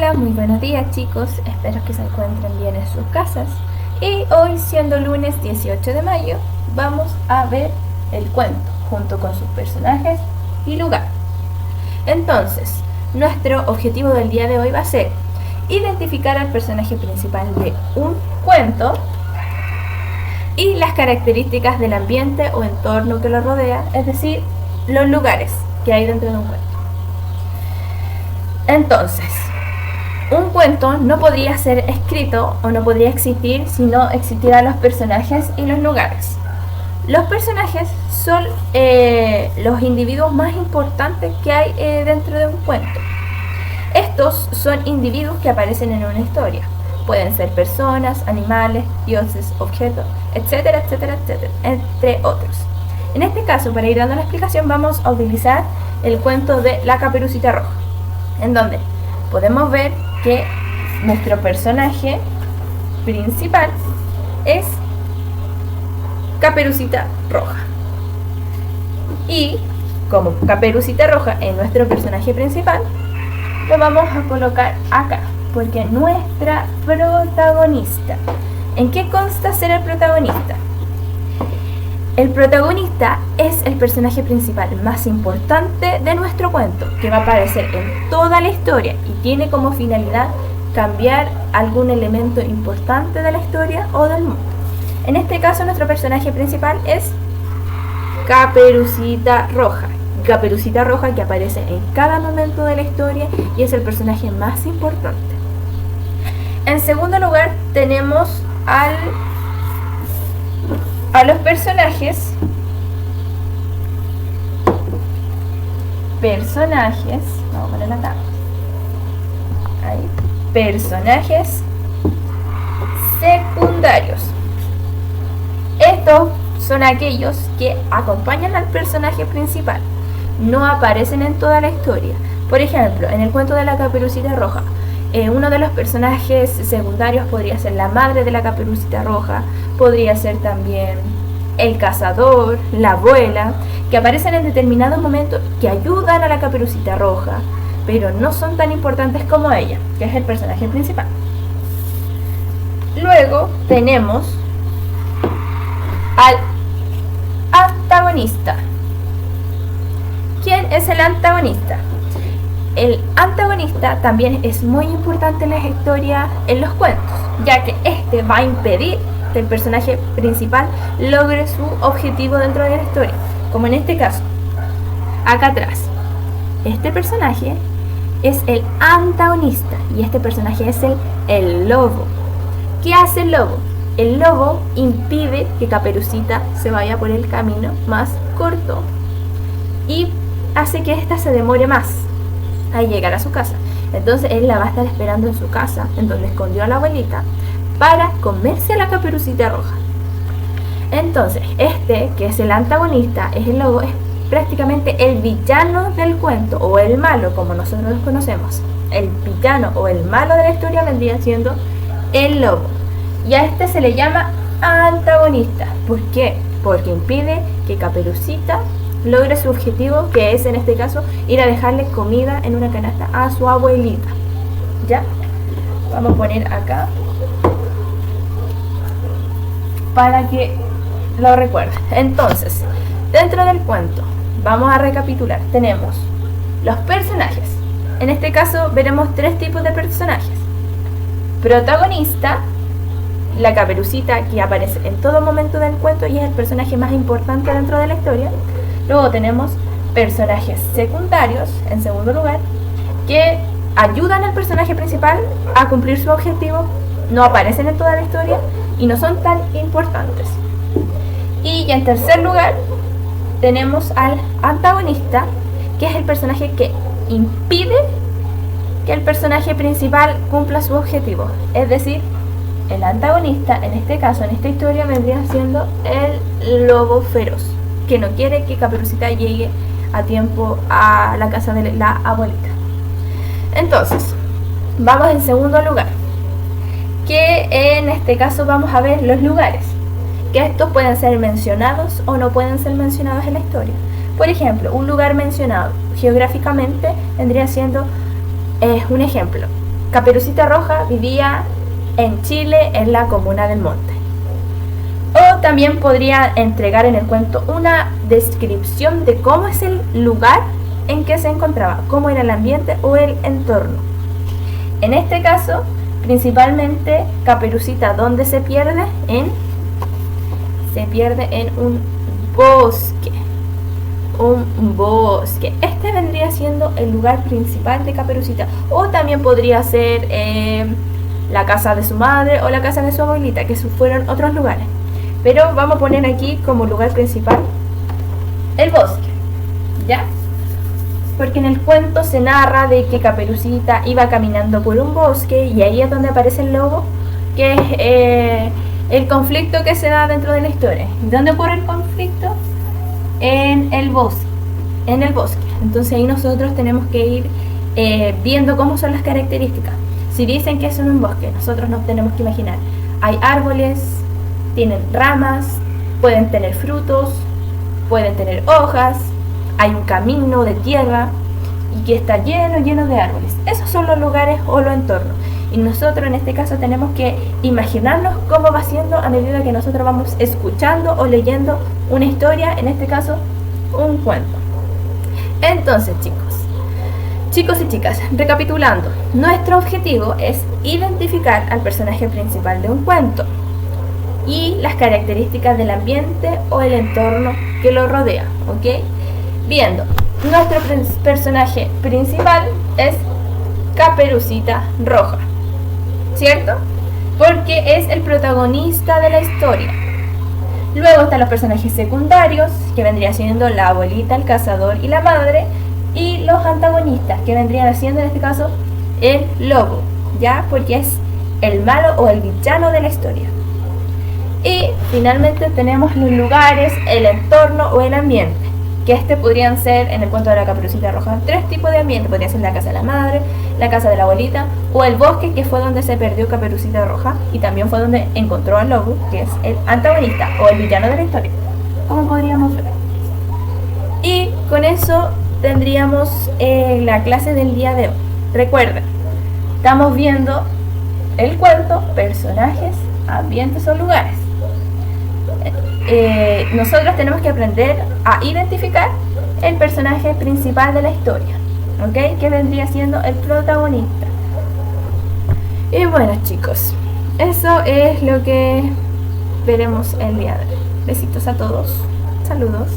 Hola, muy buenos días chicos, espero que se encuentren bien en sus casas. Y hoy, siendo lunes 18 de mayo, vamos a ver el cuento junto con sus personajes y lugar. Entonces, nuestro objetivo del día de hoy va a ser identificar al personaje principal de un cuento y las características del ambiente o entorno que lo rodea, es decir, los lugares que hay dentro de un cuento. Entonces, un cuento no podría ser escrito o no podría existir si no existieran los personajes y los lugares. Los personajes son los individuos más importantes que hay dentro de un cuento. Estos son individuos que aparecen en una historia. Pueden ser personas, animales, dioses, objetos, etcétera, etcétera, etcétera, entre otros. En este caso, para ir dando la explicación, vamos a utilizar el cuento de La Caperucita Roja, en donde podemos ver que nuestro personaje principal es Caperucita Roja. Y como Caperucita Roja es nuestro personaje principal, lo vamos a colocar acá, porque nuestra protagonista. ¿En qué consta ser el protagonista? El protagonista es el personaje principal más importante de nuestro cuento, que va a aparecer en toda la historia y tiene como finalidad cambiar algún elemento importante de la historia o del mundo. En este caso, nuestro personaje principal es Caperucita Roja. Caperucita Roja, que aparece en cada momento de la historia y es el personaje más importante. En segundo lugar, tenemos a los personajes, vamos a poner acá, ahí, personajes secundarios. Estos son aquellos que acompañan al personaje principal, no aparecen en toda la historia. Por ejemplo, en el cuento de La Caperucita Roja, uno de los personajes secundarios podría ser la madre de la Caperucita Roja, podría ser también el cazador, la abuela, que aparecen en determinados momentos que ayudan a la Caperucita Roja, pero no son tan importantes como ella, que es el personaje principal. Luego tenemos al antagonista. ¿Quién es el antagonista? El antagonista también es muy importante en la historia, en los cuentos, ya que este va a impedir que el personaje principal logre su objetivo dentro de la historia, como en este caso, acá atrás. Este personaje es el antagonista y este personaje es el lobo. ¿Qué hace el lobo? El lobo impide que Caperucita se vaya por el camino más corto y hace que ésta se demore más a llegar a su casa. Entonces él la va a estar esperando en su casa, en donde escondió a la abuelita, para comerse a la Caperucita Roja. Entonces este, que es el antagonista, es el lobo, es prácticamente el villano del cuento, o el malo, como nosotros los conocemos. El villano o el malo de la historia vendría siendo el lobo, y a este se le llama antagonista. ¿Por qué? Porque impide que Caperucita logre su objetivo, que es en este caso ir a dejarle comida en una canasta a su abuelita. ¿Ya? Vamos a poner acá para que lo recuerden. Entonces, dentro del cuento, vamos a recapitular. Tenemos los personajes. En este caso veremos tres tipos de personajes. Protagonista, la Caperucita, que aparece en todo momento del cuento y es el personaje más importante dentro de la historia. Luego tenemos personajes secundarios, en segundo lugar, que ayudan al personaje principal a cumplir su objetivo, no aparecen en toda la historia y no son tan importantes. Y en tercer lugar tenemos al antagonista, que es el personaje que impide que el personaje principal cumpla su objetivo. Es decir, el antagonista, en este caso, en esta historia, vendría siendo el lobo feroz, que no quiere que Caperucita llegue a tiempo a la casa de la abuelita. Entonces, vamos en segundo lugar, que en este caso vamos a ver los lugares, que estos pueden ser mencionados o no pueden ser mencionados en la historia. Por ejemplo, un lugar mencionado geográficamente vendría siendo un ejemplo, Caperucita Roja vivía en Chile, en la comuna del Monte. O también podría entregar en el cuento una descripción de cómo es el lugar en que se encontraba, cómo era el ambiente o el entorno. En este caso, principalmente Caperucita, ¿dónde se pierde? Se pierde en un bosque. Un bosque. Este vendría siendo el lugar principal de Caperucita. O también podría ser la casa de su madre o la casa de su abuelita, que fueron otros lugares. Pero vamos a poner aquí como lugar principal el bosque, ¿ya? Porque en el cuento se narra de que Caperucita iba caminando por un bosque y ahí es donde aparece el lobo, que es el conflicto que se da dentro de la historia. ¿Dónde ocurre el conflicto? En el bosque. Entonces ahí nosotros tenemos que ir viendo cómo son las características. Si dicen que es en un bosque, nosotros nos tenemos que imaginar. Hay árboles, tienen ramas, pueden tener frutos, pueden tener hojas, hay un camino de tierra y que está lleno de árboles. Esos son los lugares o los entornos. Y nosotros en este caso tenemos que imaginarnos cómo va siendo a medida que nosotros vamos escuchando o leyendo una historia, en este caso un cuento. Entonces, chicos y chicas, recapitulando, nuestro objetivo es identificar al personaje principal de un cuento y las características del ambiente o el entorno que lo rodea, ¿ok? Viendo, nuestro personaje principal es Caperucita Roja, ¿cierto? Porque es el protagonista de la historia. Luego están los personajes secundarios, que vendría siendo la abuelita, el cazador y la madre, y los antagonistas, que vendrían siendo en este caso el lobo, ¿ya? Porque es el malo o el villano de la historia. Y finalmente tenemos los lugares, el entorno o el ambiente, que podrían ser, en el cuento de la Caperucita Roja, 3 tipos de ambiente. Podría ser la casa de la madre, la casa de la abuelita o el bosque, que fue donde se perdió Caperucita Roja y también fue donde encontró al lobo, que es el antagonista o el villano de la historia, como podríamos ver. Y con eso tendríamos la clase del día de hoy. Recuerden, estamos viendo el cuento, personajes, ambientes o lugares. Nosotros tenemos que aprender a identificar el personaje principal de la historia, ¿ok? Que vendría siendo el protagonista. Y bueno, chicos, eso es lo que veremos el día de hoy. Besitos a todos, saludos.